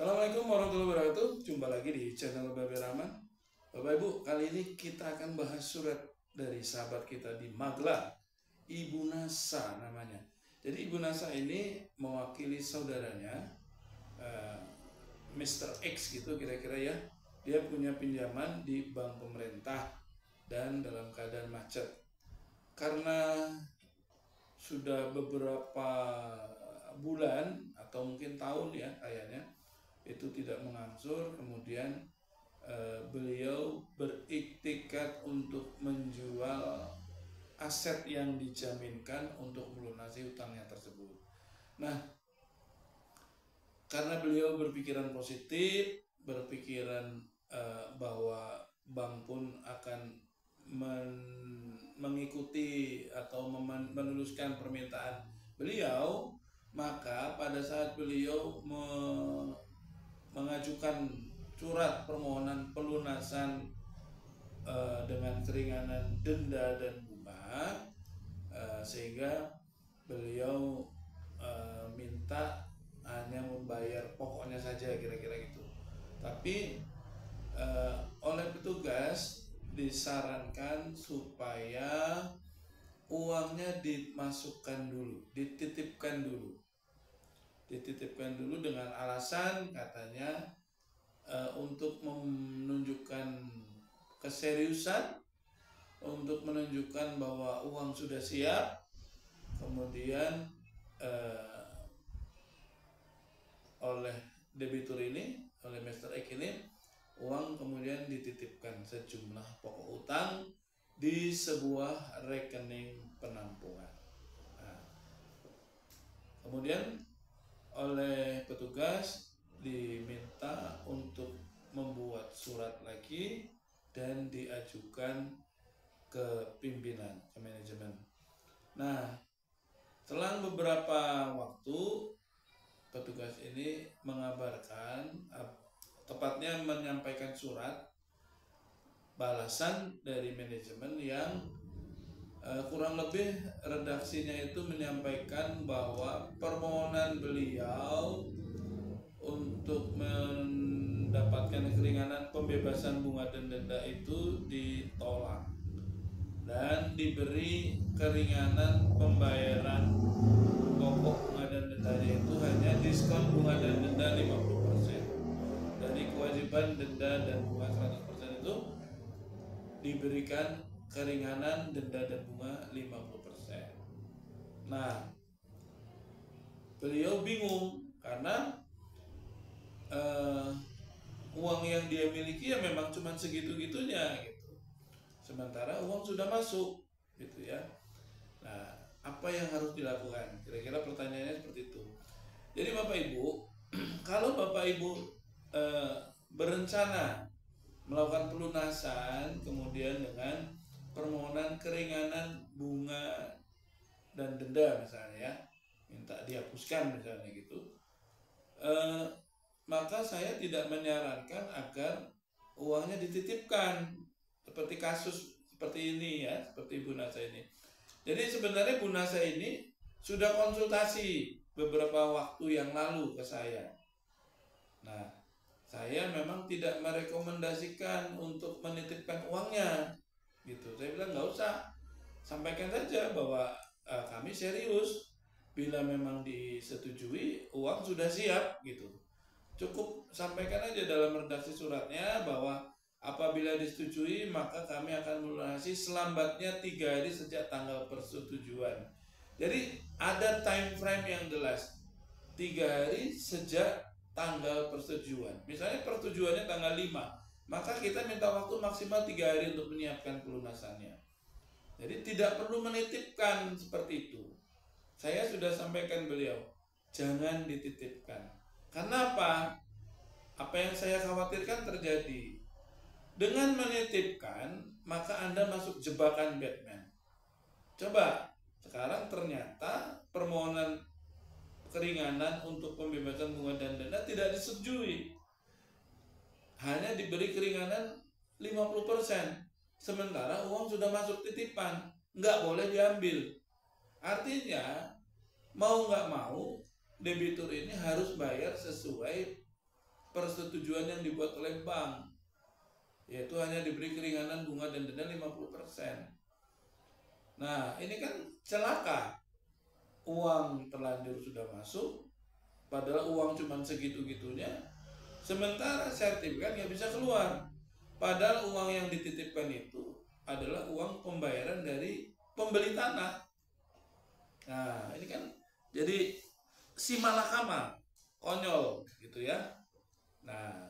Assalamualaikum warahmatullahi wabarakatuh. Jumpa lagi di channel Babe Rahman. Bapak Ibu, kali ini kita akan bahas surat dari sahabat kita di Magelang, Ibu Nasa namanya. Jadi Ibu Nasa ini mewakili saudaranya, Mr. X gitu kira-kira ya. Dia punya pinjaman di bank pemerintah dan dalam keadaan macet. Karena sudah beberapa bulan atau mungkin tahun ya kayaknya itu tidak mengangsur, kemudian beliau beriktikad untuk menjual aset yang dijaminkan untuk melunasi hutangnya tersebut. Nah, karena beliau berpikiran positif, berpikiran bahwa bank pun akan mengikuti atau menuluskan permintaan beliau, maka pada saat beliau mengajukan surat permohonan pelunasan dengan keringanan denda dan bunga, sehingga beliau minta hanya membayar pokoknya saja kira-kira gitu. Tapi oleh petugas disarankan supaya uangnya dimasukkan dulu, dititipkan dulu dengan alasan katanya untuk menunjukkan keseriusan, untuk menunjukkan bahwa uang sudah siap. Kemudian oleh debitur ini, oleh Mr. X ini, uang kemudian dititipkan sejumlah pokok utang di sebuah rekening penampungan. Nah, kemudian oleh petugas diminta untuk membuat surat lagi dan diajukan ke pimpinan, ke manajemen. Nah, selang beberapa waktu petugas ini mengabarkan, tepatnya menyampaikan surat balasan dari manajemen yang kurang lebih redaksinya itu menyampaikan bahwa permohonan beliau untuk mendapatkan keringanan pembebasan bunga dan denda itu ditolak dan diberi keringanan pembayaran pokok bunga dan dendanya itu hanya diskon bunga dan denda 50%. Dari kewajiban denda dan bunga 100% itu diberikan keringanan denda dan bunga 50%. Nah, beliau bingung karena uang yang dia miliki ya memang cuma segitu-gitunya gitu. Sementara uang sudah masuk gitu ya. Nah, apa yang harus dilakukan? Kira-kira pertanyaannya seperti itu. Jadi Bapak Ibu, kalau Bapak Ibu berencana melakukan pelunasan kemudian dengan permohonan keringanan bunga dan denda misalnya ya, minta dihapuskan misalnya gitu, maka saya tidak menyarankan agar uangnya dititipkan seperti kasus seperti ini ya, seperti Bu Nasa ini. Jadi sebenarnya Bu Nasa ini sudah konsultasi beberapa waktu yang lalu ke saya. Nah, saya memang tidak merekomendasikan untuk menitipkan uangnya gitu. Saya bilang nggak usah, sampaikan saja bahwa kami serius, bila memang disetujui uang sudah siap gitu. Cukup sampaikan aja dalam redaksi suratnya bahwa apabila disetujui maka kami akan melunasi selambatnya 3 hari sejak tanggal persetujuan. Jadi ada time frame yang jelas, 3 hari sejak tanggal persetujuan. Misalnya persetujuannya tanggal 5, maka kita minta waktu maksimal 3 hari untuk menyiapkan pelunasannya. Jadi tidak perlu menitipkan seperti itu. Saya sudah sampaikan beliau, jangan dititipkan. Karena apa? Apa yang saya khawatirkan terjadi. Dengan menitipkan, maka Anda masuk jebakan Batman. Coba, sekarang ternyata permohonan keringanan untuk pembebasan bunga dan denda tidak disetujui. Hanya diberi keringanan 50%. Sementara uang sudah masuk titipan, nggak boleh diambil. Artinya, mau nggak mau, debitur ini harus bayar sesuai persetujuan yang dibuat oleh bank, yaitu hanya diberi keringanan bunga dan denda 50%. Nah, ini kan celaka. Uang terlanjur sudah masuk, padahal uang cuma segitu-gitunya, sementara sertifikat nggak bisa keluar. Padahal uang yang dititipkan itu adalah uang pembayaran dari pembeli tanah. Nah, ini kan jadi si malakama, konyol gitu ya. Nah,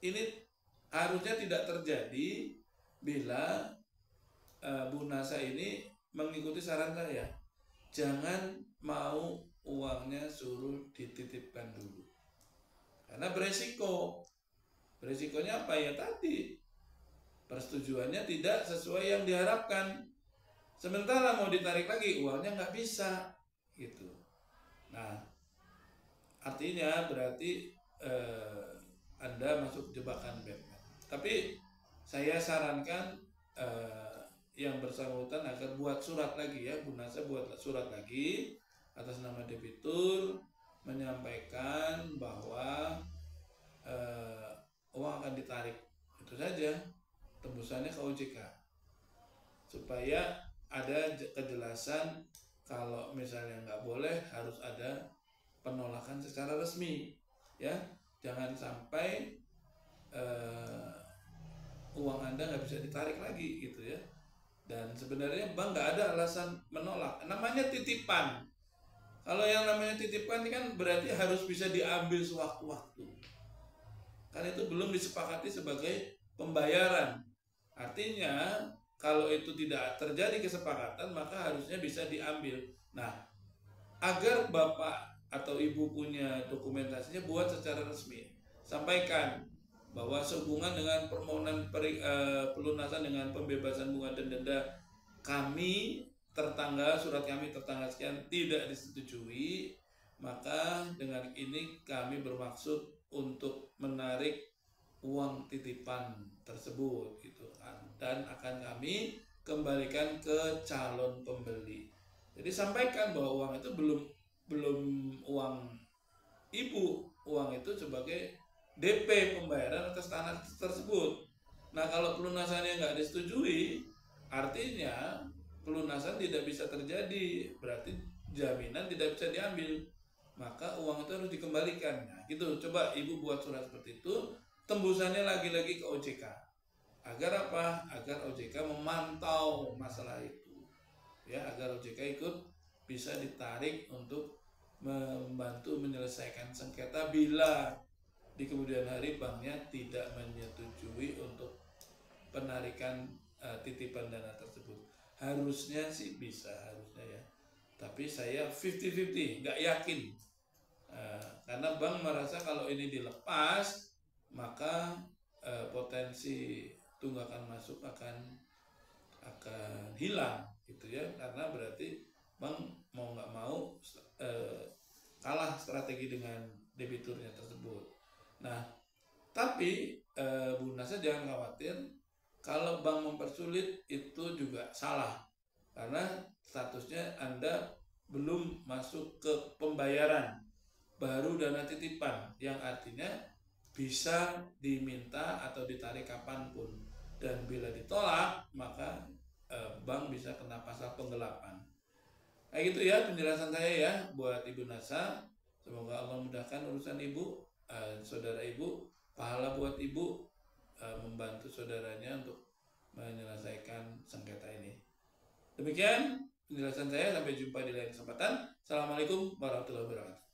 ini harusnya tidak terjadi bila Bu Nasa ini mengikuti saran saya. Jangan mau uangnya suruh dititipkan dulu, karena beresiko. Beresikonya apa ya tadi? Persetujuannya tidak sesuai yang diharapkan. Sementara mau ditarik lagi uangnya nggak bisa, gitu. Nah, artinya berarti Anda masuk jebakan Batman. Tapi saya sarankan yang bersangkutan agar buat surat lagi ya, Bu Nasa buat surat lagi atas nama debitur menyampaikan bahwa uang akan ditarik. Itu saja, tembusannya ke OJK, supaya ada kejelasan. Kalau misalnya nggak boleh, harus ada penolakan secara resmi ya. Jangan sampai uang Anda nggak bisa ditarik lagi gitu ya. Dan sebenarnya bank nggak ada alasan menolak, namanya titipan. Kalau yang namanya titipan ini kan berarti harus bisa diambil sewaktu-waktu, kan itu belum disepakati sebagai pembayaran. Artinya kalau itu tidak terjadi kesepakatan, maka harusnya bisa diambil. Nah, agar Bapak atau Ibu punya dokumentasinya, buat secara resmi, sampaikan bahwa sehubungan dengan permohonan pelunasan dengan pembebasan bunga dan denda kami tertanggal, surat kami tertanggal sekian tidak disetujui, maka dengan ini kami bermaksud untuk menarik uang titipan tersebut gitu, dan akan kami kembalikan ke calon pembeli. Jadi sampaikan bahwa uang itu belum uang Ibu, uang itu sebagai DP pembayaran atas tanah tersebut. Nah, kalau pelunasannya nggak disetujui, artinya pelunasan tidak bisa terjadi, berarti jaminan tidak bisa diambil, maka uang itu harus dikembalikan. Nah, gitu. Coba Ibu buat surat seperti itu, tembusannya lagi-lagi ke OJK. Agar apa? Agar OJK memantau masalah itu. Ya, agar OJK ikut bisa ditarik untuk membantu menyelesaikan sengketa bila di kemudian hari banknya tidak menyetujui untuk penarikan titipan dana tersebut. Harusnya sih bisa, harusnya ya. Tapi saya 50-50, nggak yakin. Karena bank merasa kalau ini dilepas, maka potensi tunggakan masuk akan hilang, gitu ya. Karena berarti bank mau nggak mau kalah strategi dengan debiturnya tersebut. Nah, tapi Bu Nasa jangan khawatir, kalau bank mempersulit itu juga salah, karena statusnya Anda belum masuk ke pembayaran, baru dana titipan, yang artinya bisa diminta atau ditarik kapanpun, dan bila ditolak maka bank bisa kena pasal penggelapan. Kayak gitu ya penjelasan saya ya buat Ibu Nasa. Semoga Allah mudahkan urusan Ibu. Saudara Ibu, pahala buat Ibu membantu saudaranya untuk menyelesaikan sengketa ini. Demikian penjelasan saya, sampai jumpa di lain kesempatan. Assalamualaikum warahmatullahi wabarakatuh.